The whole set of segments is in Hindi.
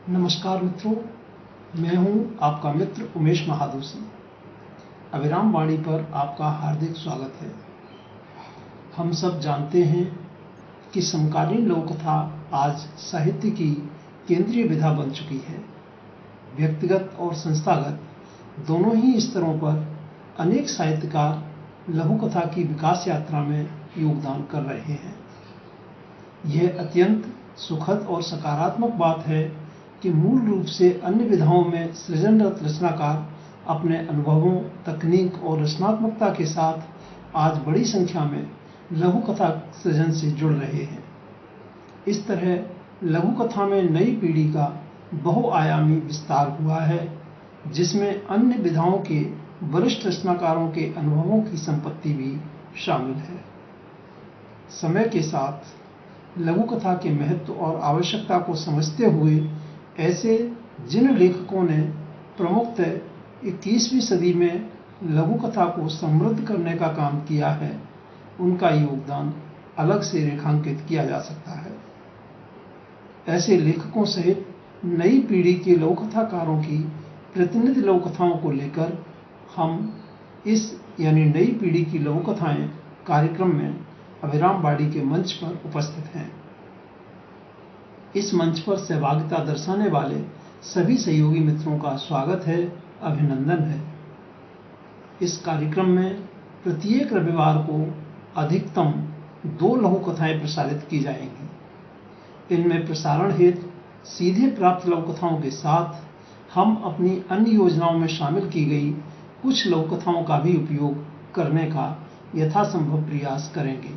नमस्कार मित्रों, मैं हूं आपका मित्र उमेश महादोशी। अविराम वाणी पर आपका हार्दिक स्वागत है। हम सब जानते हैं कि समकालीन लोककथा आज साहित्य की केंद्रीय विधा बन चुकी है। व्यक्तिगत और संस्थागत दोनों ही स्तरों पर अनेक साहित्यकार लघुकथा की विकास यात्रा में योगदान कर रहे हैं। यह अत्यंत सुखद और सकारात्मक बात है कि मूल रूप से अन्य विधाओं में सृजनरत रचनाकार अपने अनुभवों, तकनीक और रचनात्मकता के साथ आज बड़ी संख्या में लघुकथा सृजन से जुड़ रहे हैं। इस तरह लघुकथा में नई पीढ़ी का बहुआयामी विस्तार हुआ है, जिसमें अन्य विधाओं के वरिष्ठ रचनाकारों के अनुभवों की संपत्ति भी शामिल है। समय के साथ लघुकथा के महत्व और आवश्यकता को समझते हुए ऐसे जिन लेखकों ने प्रमुखतः 21वीं सदी में लघुकथा को समृद्ध करने का काम किया है, उनका योगदान अलग से रेखांकित किया जा सकता है। ऐसे लेखकों सहित नई पीढ़ी के लघुकथाकारों की प्रतिनिधि लघुकथाओं को लेकर हम इस नई पीढ़ी की लघुकथाएं कार्यक्रम में अविराम वाणी के मंच पर उपस्थित हैं। इस मंच पर सहभागिता दर्शाने वाले सभी सहयोगी मित्रों का स्वागत है, अभिनंदन है। इस कार्यक्रम में प्रत्येक रविवार को अधिकतम 2 लघुकथाएं प्रसारित की जाएंगी। इनमें प्रसारण हेतु सीधे प्राप्त लघुकथाओं के साथ हम अपनी अन्य योजनाओं में शामिल की गई कुछ लघुकथाओं का भी उपयोग करने का यथासंभव प्रयास करेंगे।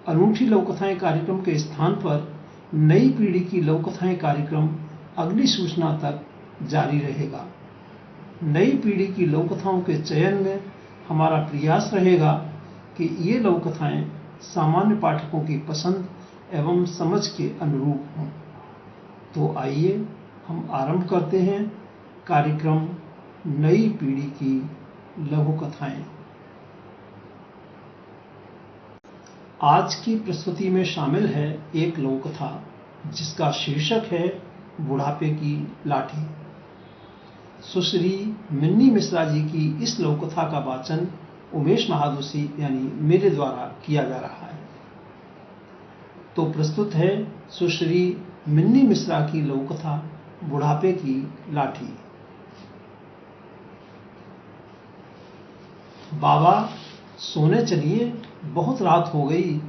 अनूठी लघुकथाएं कार्यक्रम के स्थान पर नई पीढ़ी की लघुकथाएं कार्यक्रम अगली सूचना तक जारी रहेगा। नई पीढ़ी की लघुकथाओं के चयन में हमारा प्रयास रहेगा कि ये लघुकथाएं सामान्य पाठकों की पसंद एवं समझ के अनुरूप हों। तो आइए हम आरंभ करते हैं कार्यक्रम नई पीढ़ी की लघुकथाएं। आज की प्रस्तुति में शामिल है एक लघुकथा जिसका शीर्षक है बुढ़ापे की लाठी। सुश्री मिन्नी मिश्रा जी की इस लघुकथा का वाचन उमेश महादोशी यानी मेरे द्वारा किया जा रहा है। तो प्रस्तुत है सुश्री मिन्नी मिश्रा की लघुकथा बुढ़ापे की लाठी। बाबा सोने चलिए, बहुत रात हो गई,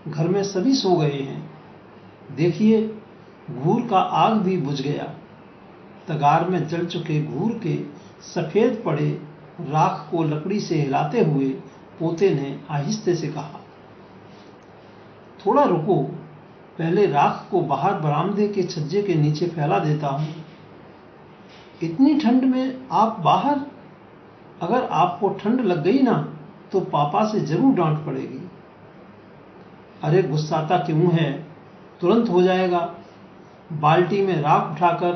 घर में सभी सो गए हैं। देखिए, घूर का आग भी बुझ गया। तगार में जल चुके घूर के सफेद पड़े राख को लकड़ी से हिलाते हुए पोते ने आहिस्ते से कहा, थोड़ा रुको, पहले राख को बाहर बरामदे के छज्जे के नीचे फैला देता हूं। इतनी ठंड में आप बाहर? अगर आपको ठंड लग गई ना तो पापा से जरूर डांट पड़ेगी। अरे गुस्साता क्यों है, तुरंत हो जाएगा। बाल्टी में राख उठाकर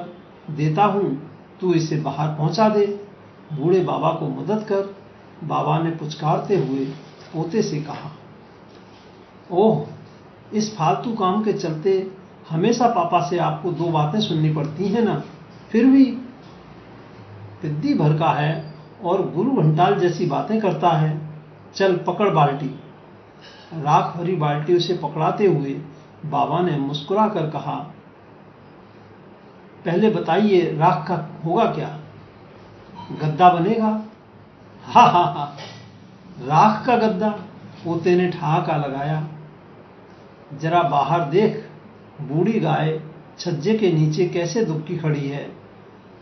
देता हूं, तू इसे बाहर पहुंचा दे। बूढ़े बाबा को मदद कर, बाबा ने पुचकारते हुए पोते से कहा। ओह, इस फालतू काम के चलते हमेशा पापा से आपको 2 बातें सुननी पड़ती हैं ना। फिर भी पिद्दी भर का है और गुरु घंटाल जैसी बातें करता है। चल पकड़ बाल्टी। राख भरी बाल्टी उसे पकड़ाते हुए बाबा ने मुस्कुरा कर कहा, पहले बताइए राख का होगा क्या? गद्दा बनेगा। हा हा हा, राख का गद्दा? पोते ने ठहाका लगाया। जरा बाहर देख, बूढ़ी गाय छज्जे के नीचे कैसे दुबकी खड़ी है।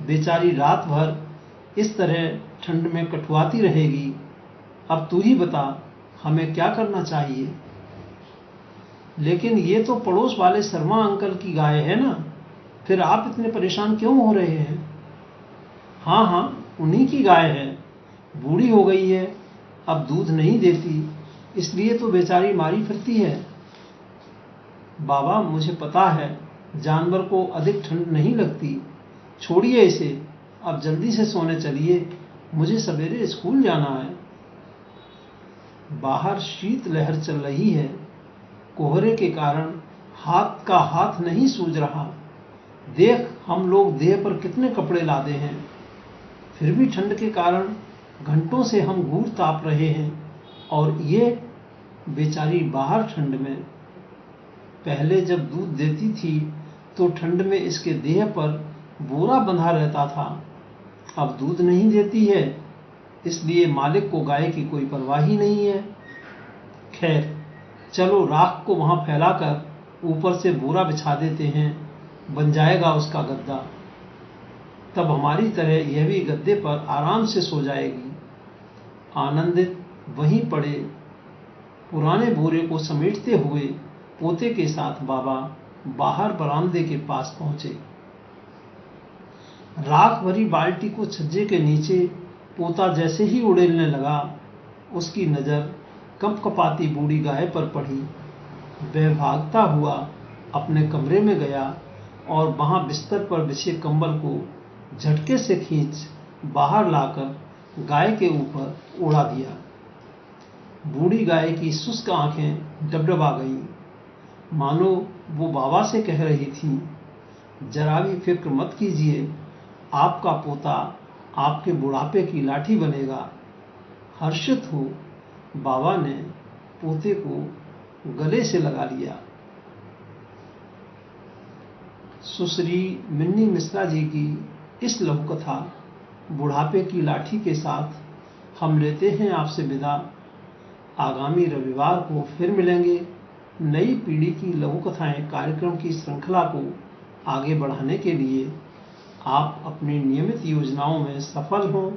बेचारी रात भर इस तरह ठंड में कटवाती रहेगी। अब तू ही बता, हमें क्या करना चाहिए? लेकिन ये तो पड़ोस वाले शर्मा अंकल की गाय है ना, फिर आप इतने परेशान क्यों हो रहे हैं? हाँ हाँ, उन्हीं की गाय है, बूढ़ी हो गई है, अब दूध नहीं देती, इसलिए तो बेचारी मारी फिरती है। बाबा, मुझे पता है जानवर को अधिक ठंड नहीं लगती, छोड़िए इसे, अब जल्दी से सोने चलिए, मुझे सवेरे स्कूल जाना है। बाहर शीत लहर चल रही है, कोहरे के कारण हाथ का हाथ नहीं सूझ रहा। देख हम लोग देह पर कितने कपड़े लादे हैं, फिर भी ठंड के कारण घंटों से हम घूर ताप रहे हैं, और ये बेचारी बाहर ठंड में। पहले जब दूध देती थी तो ठंड में इसके देह पर बोरा बंधा रहता था, अब दूध नहीं देती है, इसलिए मालिक को गाय की कोई परवाह ही नहीं है। खैर चलो राख को वहां फैलाकर ऊपर से बोरा बिछा देते हैं, बन जाएगा उसका गद्दा। तब हमारी तरह यह भी गद्दे पर आराम से सो जाएगी। आनंदित वहीं पड़े पुराने बोरे को समेटते हुए पोते के साथ बाबा बाहर बरामदे के पास पहुंचे। राख भरी बाल्टी को छज्जे के नीचे पोता जैसे ही उड़ेलने लगा, उसकी नजर कंपकपाती बूढ़ी गाय पर पड़ी। वह भागता हुआ अपने कमरे में गया और वहां बिस्तर पर बिछे कंबल को झटके से खींच बाहर लाकर गाय के ऊपर उड़ा दिया। बूढ़ी गाय की शुष्क आंखें डबडबा गईं, मानो वो बाबा से कह रही थी, जरा भी फिक्र मत कीजिए, आपका पोता आपके बुढ़ापे की लाठी बनेगा। हर्षित हो बाबा ने पोते को गले से लगा लिया। सुश्री मिन्नी मिश्रा जी की इस लघु कथा बुढ़ापे की लाठी के साथ हम लेते हैं आपसे विदा। आगामी रविवार को फिर मिलेंगे। नई पीढ़ी की लघु कथाएं कार्यक्रम की श्रृंखला को आगे बढ़ाने के लिए आप अपनी नियमित योजनाओं में सफल हों,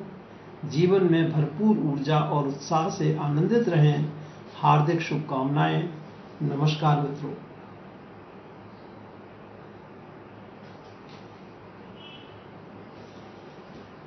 जीवन में भरपूर ऊर्जा और उत्साह से आनंदित रहें। हार्दिक शुभकामनाएं। नमस्कार मित्रों।